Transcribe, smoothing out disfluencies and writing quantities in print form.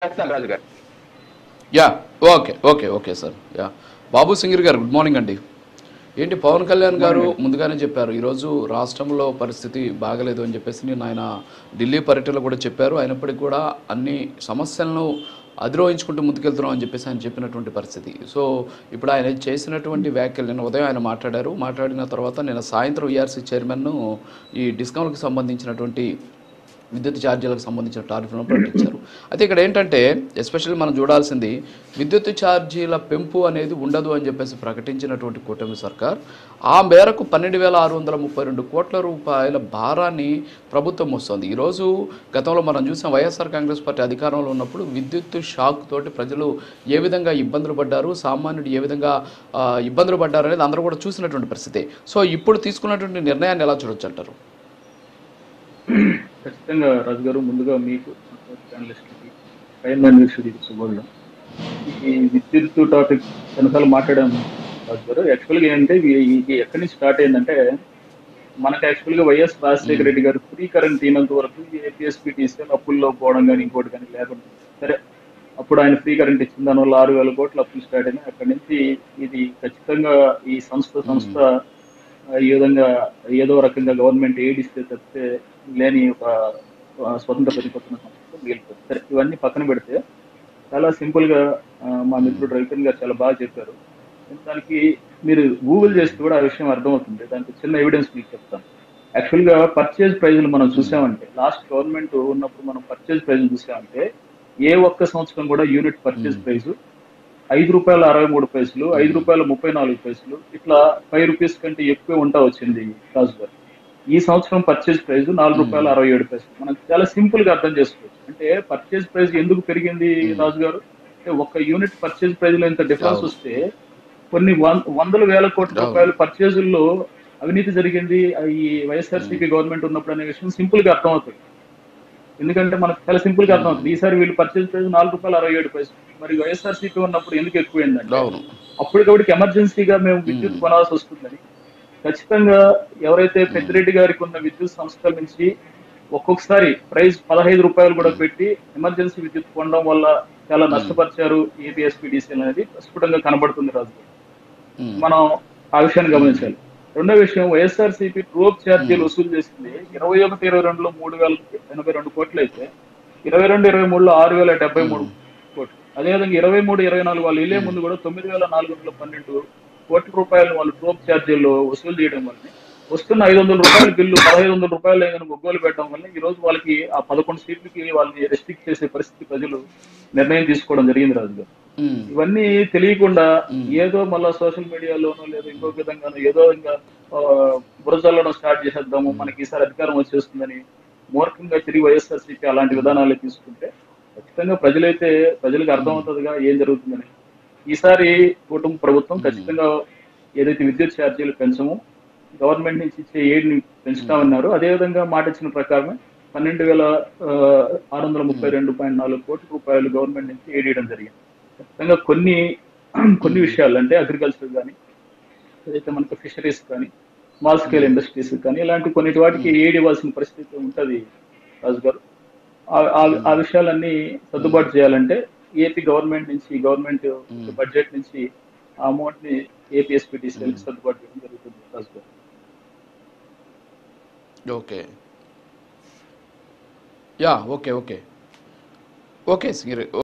చేస్తాను రాజు గారు. Yeah okay okay okay sir. Yeah Babu singer గారు గుడ్ మార్నింగ్ అండి. ఏంటి పవన్ కళ్యాణ్ గారు ముందుగానే చెప్పారు ఈరోజు రాష్ట్రంలో పరిస్థితి బాగలేదు అని చెప్పేసి నేను ఆయన ఢిల్లీ పర్యటనలో కూడా చెప్పారు. అయినప్పటికీ కూడా అన్ని సమస్యలను అధిరోహించుకుంటూ ముందుకెళ్తున్నాం అని చెప్పేసి ఆయన చెప్పినటువంటి పరిస్థితి. సో ఇప్పుడు ఆయన చేసినటువంటి వ్యాఖ్యలు నిన్న ఉదయం ఆయన మాట్లాడారు. మాట్లాడిన తర్వాత నిన్న సాయంత్రం ఈఆర్సీ చైర్మన్ను ఈ డిస్కౌంట్కి సంబంధించినటువంటి విద్యుత్ ఛార్జీలకు సంబంధించిన టారిఫ్లను ప్రకటించారు. అయితే ఇక్కడ ఏంటంటే ఎస్పెషల్లీ మనం చూడాల్సింది విద్యుత్ ఛార్జీల పెంపు అనేది ఉండదు అని చెప్పేసి ప్రకటించినటువంటి కూటమి సర్కార్ ఆ మేరకు 12,632 కోట్ల రూపాయల భారాన్ని ప్రభుత్వం వస్తుంది. ఈరోజు గతంలో మనం చూసాం వైఎస్ఆర్ కాంగ్రెస్ పార్టీ అధికారంలో ఉన్నప్పుడు విద్యుత్ షాక్ తోటి ప్రజలు ఏ విధంగా ఇబ్బందులు పడ్డారు, సామాన్యుడు ఏ విధంగా ఇబ్బందులు పడ్డారు అనేది అందరూ కూడా చూసినటువంటి పరిస్థితి. సో ఇప్పుడు తీసుకున్నటువంటి నిర్ణయాన్ని ఎలా చూడొచ్చు అంటారు? ఖచ్చితంగా రాజు గారు, ముందుగా మీకు జర్నలిస్ట్కి ప్రైమ్ న్యూస్కి శుభోదయం. ఈ విద్యుత్ టాపిక్ కొన్నిసార్లు మాట్లాడాము రాజు గారు. యాక్చువల్గా ఏంటంటే ఇది ఎక్కడి నుంచి స్టార్ట్ అయిందంటే మనకు యాక్చువల్గా వైఎస్ రాజశేఖర రెడ్డి గారు ఫ్రీ కరెంట్ అయినంత వరకు ఏపీఎస్పీటీసీఎల్ అప్పుల్లో పోవడం కానీ ఇంకోటి కానీ లేకుండా సరే అప్పుడు ఆయన ఫ్రీ కరెంట్ ఇచ్చిన దానివల్ల 6,000 కోట్ల అప్పులు స్టార్ట్ అయినాయి. అక్కడి నుంచి ఇది ఖచ్చితంగా ఈ సంస్థ ఈ విధంగా ఏదో రకంగా గవర్నమెంట్ ఎయిడ్ ఇస్తే తప్పితే లేని ఒక స్వతంత్ర ప్రతిపత్తిన సంస్థ మిగిలిపోతుంది. సరే, ఇవన్నీ పక్కన పెడితే చాలా సింపుల్ గా మా మిత్రుడు రవికిరణ్ గారు చాలా బాగా చెప్పారు. దానికి మీరు గూగుల్ చేస్తే కూడా ఆ విషయం అర్థమవుతుంది. దానికి చిన్న ఎవిడెన్స్ మీకు చెప్తాను. యాక్చువల్ గా పర్చేజ్ ప్రైజులు మనం చూసామంటే లాస్ట్ గవర్నమెంట్ ఉన్నప్పుడు మనం పర్చేజ్ ప్రైజులు చూసామంటే ఏ ఒక్క సంవత్సరం కూడా యూనిట్ పర్చేజ్ ప్రైజు ₹5.63, ₹5.34, ఇట్లా ₹5 కంటే ఎక్కువ ఉంటా వచ్చింది రాజు గారు. ఈ సంవత్సరం పర్చేజ్ ప్రైస్ ₹4.67. మనం చాలా సింపుల్ గా అర్థం చేసుకోవచ్చు. అంటే పర్చేజ్ ప్రైస్ ఎందుకు పెరిగింది రాజు గారు అంటే ఒక యూనిట్ పర్చేజ్ ప్రైస్ లో ఇంత డిఫరెన్స్ వస్తే కొన్ని వందల వేల కోట్ల రూపాయల పర్చేజుల్లో అవినీతి జరిగింది ఈ వైఎస్ఆర్సీపీ గవర్నమెంట్ ఉన్నప్పుడు అనే విషయం సింపుల్ గా అర్థమవుతుంది. ఎందుకంటే మనకు చాలా సింపుల్ గా అర్థమవుతుంది. ఈసారి వీళ్ళు పర్చేజ్ ప్రైస్ ₹4.67, మరి వైఎస్ఆర్సీపీ ఉన్నప్పుడు ఎందుకు ఎక్కువైందంటే అప్పటికప్పటికి ఎమర్జెన్సీగా మేము విద్యుత్ కొనాల్సి వస్తుందని ఖచ్చితంగా ఎవరైతే పెద్దిరెడ్డి గారికి ఉన్న విద్యుత్ సంస్థల నుంచి ఒక్కొక్కసారి ప్రైస్ ₹15 కూడా పెట్టి ఎమర్జెన్సీ విద్యుత్ కొనడం వల్ల చాలా నష్టపరిచారు ఏపీఎస్పీడీసీఎల్ అనేది స్ఫుటంగా కనబడుతుంది రాజు. మనం ఆ విషయాన్ని గమనించాలి. రెండో విషయం, వైఎస్ఆర్సీపీ ట్రోప్ ఛార్జీలు వసూలు చేసింది 21-22లో 3,082 కోట్లు అయితే 22-23లో 6,073 కోట్లు. అదేవిధంగా 23-24 వాళ్ళు వెళ్ళే ముందు కూడా 9,412 కోట్ల రూపాయలు వాళ్ళు ట్రోప్ ఛార్జీలు వసూలు చేయడం వల్ల వస్తున్న ₹500 బిల్లు ₹1,500 లేదని ఒగ్గోలు పెట్టడం వల్ల ఈ రోజు వాళ్ళకి ఆ 11 సీట్లకి వాళ్ళని రెస్ట్రిక్ట్ చేసే పరిస్థితి ప్రజలు నిర్ణయం తీసుకోవడం జరిగింది రాజు గారు. ఇవన్నీ తెలియకుండా ఏదో మళ్ళా సోషల్ మీడియాలోనో లేదా ఇంకొక విధంగానో ఏదో ఇంకా బురజల్లడం స్టార్ట్ చేసేద్దాము, మనకి ఈసారి అధికారం వచ్చేస్తుందని మూర్ఖంగా తిరిగి వైఎస్ఆర్సీపీ అలాంటి విధానాలు తీసుకుంటే ఖచ్చితంగా ప్రజలకు అర్థమవుతుందిగా ఏం జరుగుతుందని. ఈసారి కుటుంబ ప్రభుత్వం ఖచ్చితంగా ఏదైతే విద్యుత్ ఛార్జీలు పెంచమో గవర్నమెంట్ నుంచి ఇచ్చే ఎయిడ్ని పెంచుతామన్నారు. అదేవిధంగా మాట ఇచ్చిన ప్రకారమే 12,632.4 కోట్ల రూపాయలు గవర్నమెంట్ నుంచి ఎయిడ్ ఇవ్వడం జరిగింది. ఖచ్చితంగా కొన్ని విషయాలు అంటే అగ్రికల్చర్ కానీ ఏదైతే మనకు ఫిషరీస్ కానీ స్మాల్ స్కేల్ ఇండస్ట్రీస్ కానీ ఇలాంటి కొన్నిటి వాటికి ఎయిడ్ ఇవ్వాల్సిన పరిస్థితి ఉంటుంది రాజు గారు. ఆ విషయాలన్నీ సర్దుబాటు చేయాలంటే ఏపీ గవర్నమెంట్ నుంచి గవర్నమెంట్ బడ్జెట్ నుంచి ఆ అమౌంట్ ని ఏపీఎస్పీటీసీఎల్ సర్దుబాటు చేయడం జరుగుతుంది రాజు గారు. Okay yeah okay okay okay